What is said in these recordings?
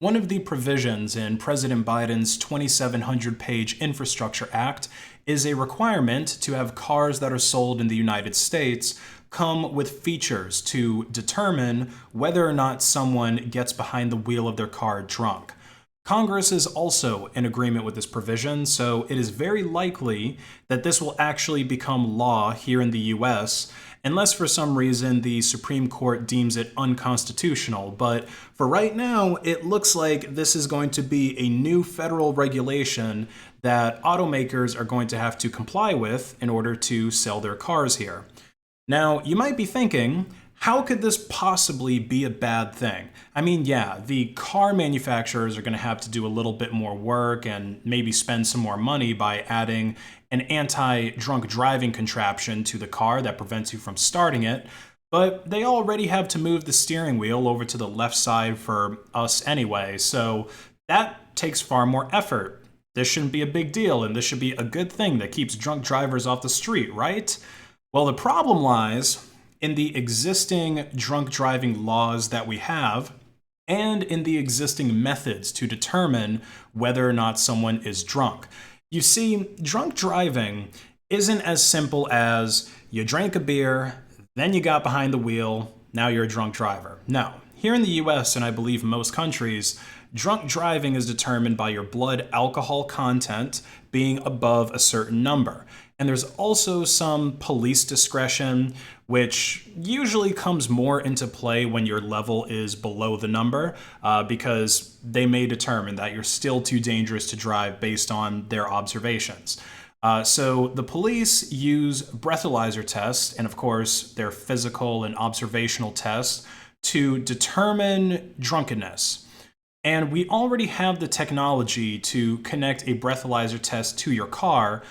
One of the provisions in President Biden's 2,700-page Infrastructure Act is a requirement to have cars that are sold in the United States come with features to determine whether or not someone gets behind the wheel of their car drunk. Congress is also in agreement with this provision, so it is very likely that this will actually become law here in the US, unless for some reason the Supreme Court deems it unconstitutional. But for right now, it looks like this is going to be a new federal regulation that automakers are going to have to comply with in order to sell their cars here. Now, you might be thinking, how could this possibly be a bad thing? I mean, yeah, the car manufacturers are going to have to do a little bit more work and maybe spend some more money by adding an anti-drunk driving contraption to the car that prevents you from starting it, but they already have to move the steering wheel over to the left side for us anyway, so that takes far more effort. This shouldn't be a big deal, and this should be a good thing that keeps drunk drivers off the street, right? Well, the problem lies in the existing drunk driving laws that we have and in the existing methods to determine whether or not someone is drunk. You see, drunk driving isn't as simple as you drank a beer, then you got behind the wheel, now you're a drunk driver. No. Here in the US, and I believe most countries, drunk driving is determined by your blood alcohol content being above a certain number. And there's also some police discretion, which usually comes more into play when your level is below the number, because they may determine that you're still too dangerous to drive based on their observations. So the police use breathalyzer tests, and of course their physical and observational tests, to determine drunkenness. And we already have the technology to connect a breathalyzer test to your car,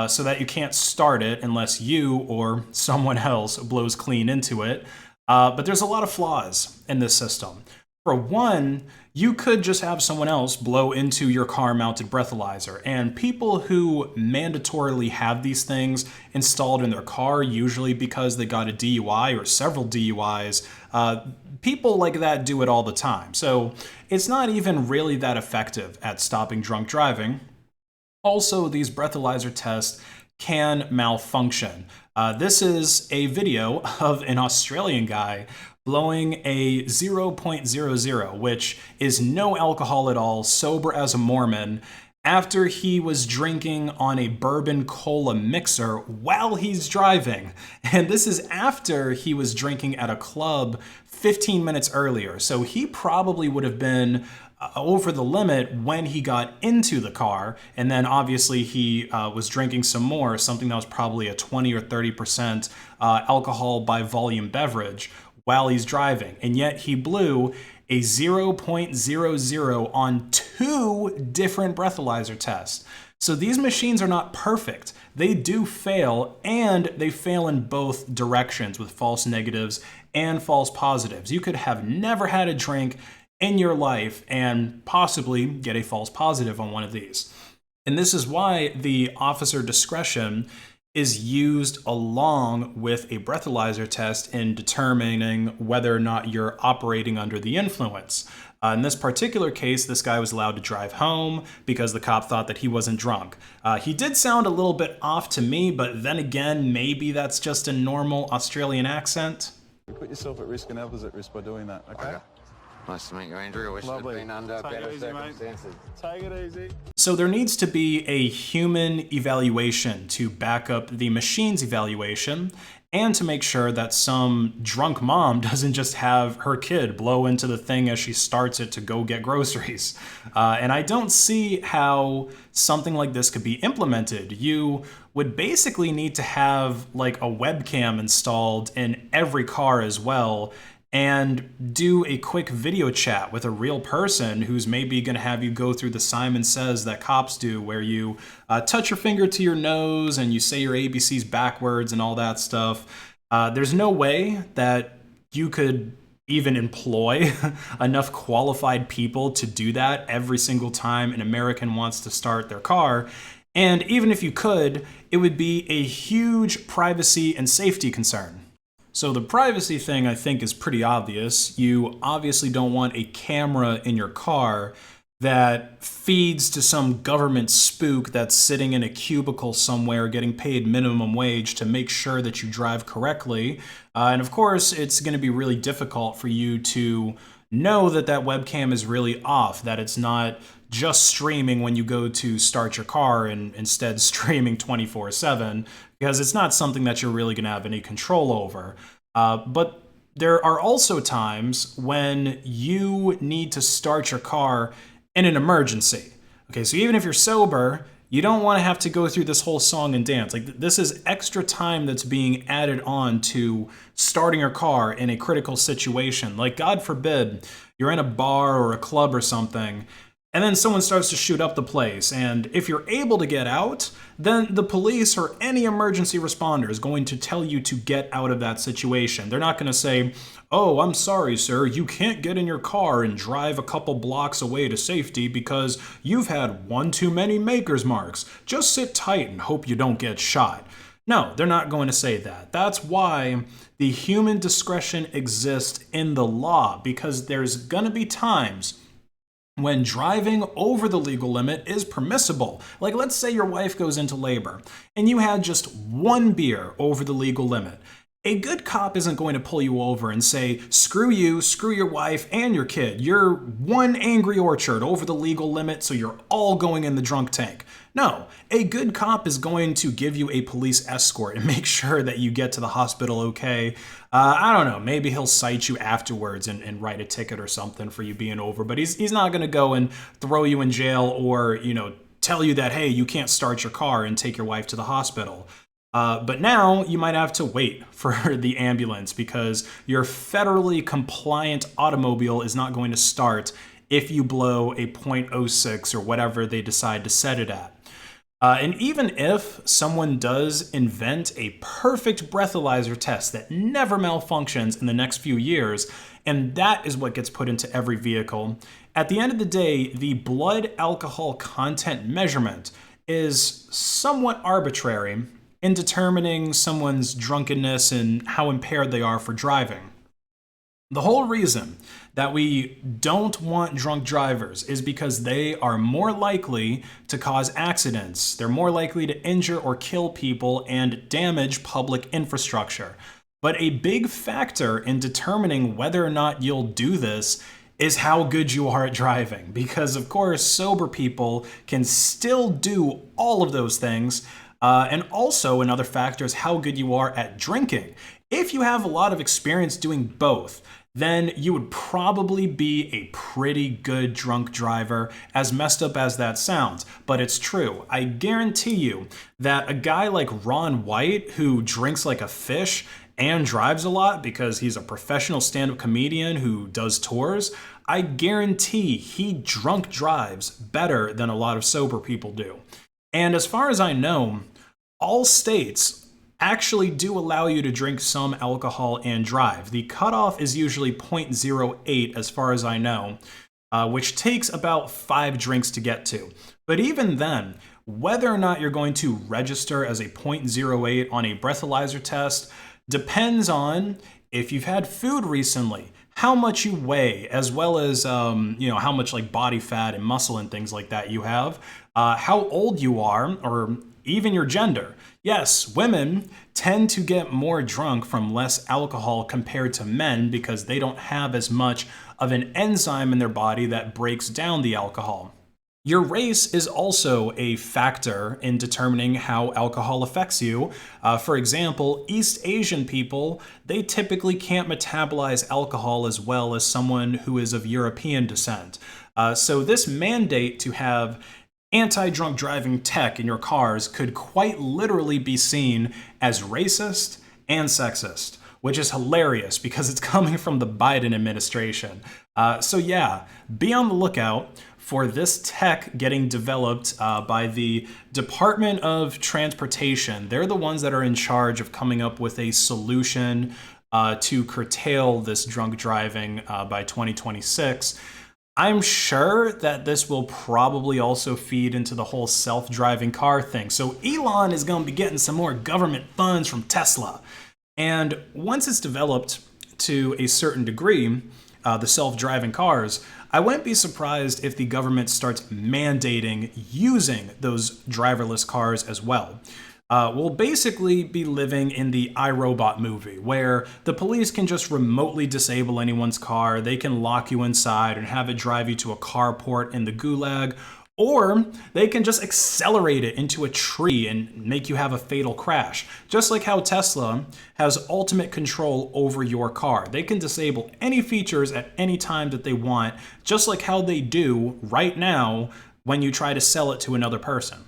so that you can't start it unless you or someone else blows clean into it. But there's a lot of flaws in this system. For one, you could just have someone else blow into your car-mounted breathalyzer, and people who mandatorily have these things installed in their car, usually because they got a DUI or several DUIs, people like that do it all the time. So it's not even really that effective at stopping drunk driving. Also, these breathalyzer tests can malfunction. This is a video of an Australian guy blowing a 0.00, which is no alcohol at all, sober as a Mormon, after he was drinking on a bourbon cola mixer while he's driving. And this is after he was drinking at a club 15 minutes earlier. So he probably would have been over the limit when he got into the car, and then obviously he was drinking some more, something that was probably a 20 or 30% alcohol by volume beverage while he's driving, and yet he blew a 0.00 on 2 different breathalyzer tests. So these machines are not perfect. They do fail, and they fail in both directions with false negatives and false positives. You could have never had a drink in your life and possibly get a false positive on one of these. And this is why the officer discretion is used along with a breathalyzer test in determining whether or not you're operating under the influence. In this particular case, this guy was allowed to drive home because the cop thought that he wasn't drunk. He did sound a little bit off to me, but then again, maybe that's just a normal Australian accent. You put yourself at risk and others at risk by doing that, okay? Nice to meet you, Andrew. I wish it had been under better circumstances. Take it easy. So there needs to be a human evaluation to back up the machine's evaluation, and to make sure that some drunk mom doesn't just have her kid blow into the thing as she starts it to go get groceries. And I don't see how something like this could be implemented. You would basically need to have like a webcam installed in every car as well, and do a quick video chat with a real person who's maybe going to have you go through the Simon Says that cops do, where you touch your finger to your nose and you say your ABCs backwards and all that stuff. There's no way that you could even employ enough qualified people to do that every single time an American wants to start their car. And even if you could, it would be a huge privacy and safety concern. So the privacy thing, I think, is pretty obvious. You obviously don't want a camera in your car that feeds to some government spook that's sitting in a cubicle somewhere getting paid minimum wage to make sure that you drive correctly. And of course, it's going to be really difficult for you to know that that webcam is really off, that it's not just streaming when you go to start your car and instead streaming 24/7, because it's not something that you're really going to have any control over. But there are also times when you need to start your car in an emergency. Okay, so even if you're sober, you don't want to have to go through this whole song and dance. Like, this is extra time that's being added on to starting your car in a critical situation. Like, God forbid, you're in a bar or a club or something, and then someone starts to shoot up the place. And if you're able to get out, then the police or any emergency responder is going to tell you to get out of that situation. They're not going to say, "Oh, I'm sorry, sir, you can't get in your car and drive a couple blocks away to safety because you've had one too many maker's marks. Just sit tight and hope you don't get shot." No, they're not going to say that. That's why the human discretion exists in the law, because there's going to be times when driving over the legal limit is permissible. Like, let's say your wife goes into labor and you had just one beer over the legal limit. A good cop isn't going to pull you over and say, "Screw you, screw your wife and your kid. You're one Angry Orchard over the legal limit, so you're all going in the drunk tank." No, a good cop is going to give you a police escort and make sure that you get to the hospital okay. I don't know, maybe he'll cite you afterwards and write a ticket or something for you being over, but he's not going to go and throw you in jail or, tell you that, hey, you can't start your car and take your wife to the hospital. But now you might have to wait for the ambulance because your federally compliant automobile is not going to start if you blow a .06 or whatever they decide to set it at. And even if someone does invent a perfect breathalyzer test that never malfunctions in the next few years, and that is what gets put into every vehicle, at the end of the day, the blood alcohol content measurement is somewhat arbitrary in determining someone's drunkenness and how impaired they are for driving. The whole reason that we don't want drunk drivers is because they are more likely to cause accidents. They're more likely to injure or kill people and damage public infrastructure. But a big factor in determining whether or not you'll do this is how good you are at driving. Because, of course, sober people can still do all of those things. And also another factor is how good you are at drinking. If you have a lot of experience doing both, then you would probably be a pretty good drunk driver, as messed up as that sounds. But it's true. I guarantee you that a guy like Ron White, who drinks like a fish and drives a lot because he's a professional stand-up comedian who does tours, I guarantee he drunk drives better than a lot of sober people do. And as far as I know, all states actually do allow you to drink some alcohol and drive. The cutoff is usually .08 as far as I know, which takes about 5 drinks to get to. But even then, whether or not you're going to register as a .08 on a breathalyzer test depends on if you've had food recently, how much you weigh, as well as how much like body fat and muscle and things like that you have, how old you are, or even your gender. Yes, women tend to get more drunk from less alcohol compared to men because they don't have as much of an enzyme in their body that breaks down the alcohol. Your race is also a factor in determining how alcohol affects you. For example, East Asian people, they typically can't metabolize alcohol as well as someone who is of European descent. So this mandate to have anti-drunk driving tech in your cars could quite literally be seen as racist and sexist, which is hilarious because it's coming from the Biden administration. So yeah, be on the lookout for this tech getting developed by the Department of Transportation. They're the ones that are in charge of coming up with a solution to curtail this drunk driving by 2026. I'm sure that this will probably also feed into the whole self-driving car thing. So Elon is going to be getting some more government funds from Tesla. And once it's developed to a certain degree, the self-driving cars, I wouldn't be surprised if the government starts mandating using those driverless cars as well. We'll basically be living in the iRobot movie, where the police can just remotely disable anyone's car, they can lock you inside and have it drive you to a carport in the gulag, or they can just accelerate it into a tree and make you have a fatal crash. Just like how Tesla has ultimate control over your car. They can disable any features at any time that they want, just like how they do right now when you try to sell it to another person.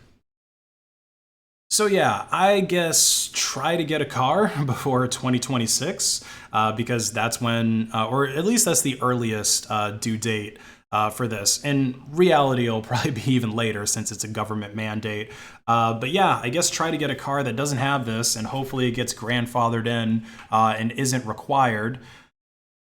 So yeah, I guess try to get a car before 2026 because that's when, or at least that's the earliest due date for this. In reality, it'll probably be even later since it's a government mandate. But yeah, I guess try to get a car that doesn't have this, and hopefully it gets grandfathered in and isn't required.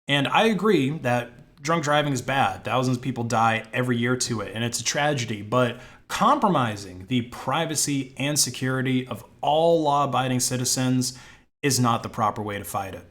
And I agree that drunk driving is bad. Thousands of people die every year to it, and it's a tragedy. But compromising the privacy and security of all law-abiding citizens is not the proper way to fight it.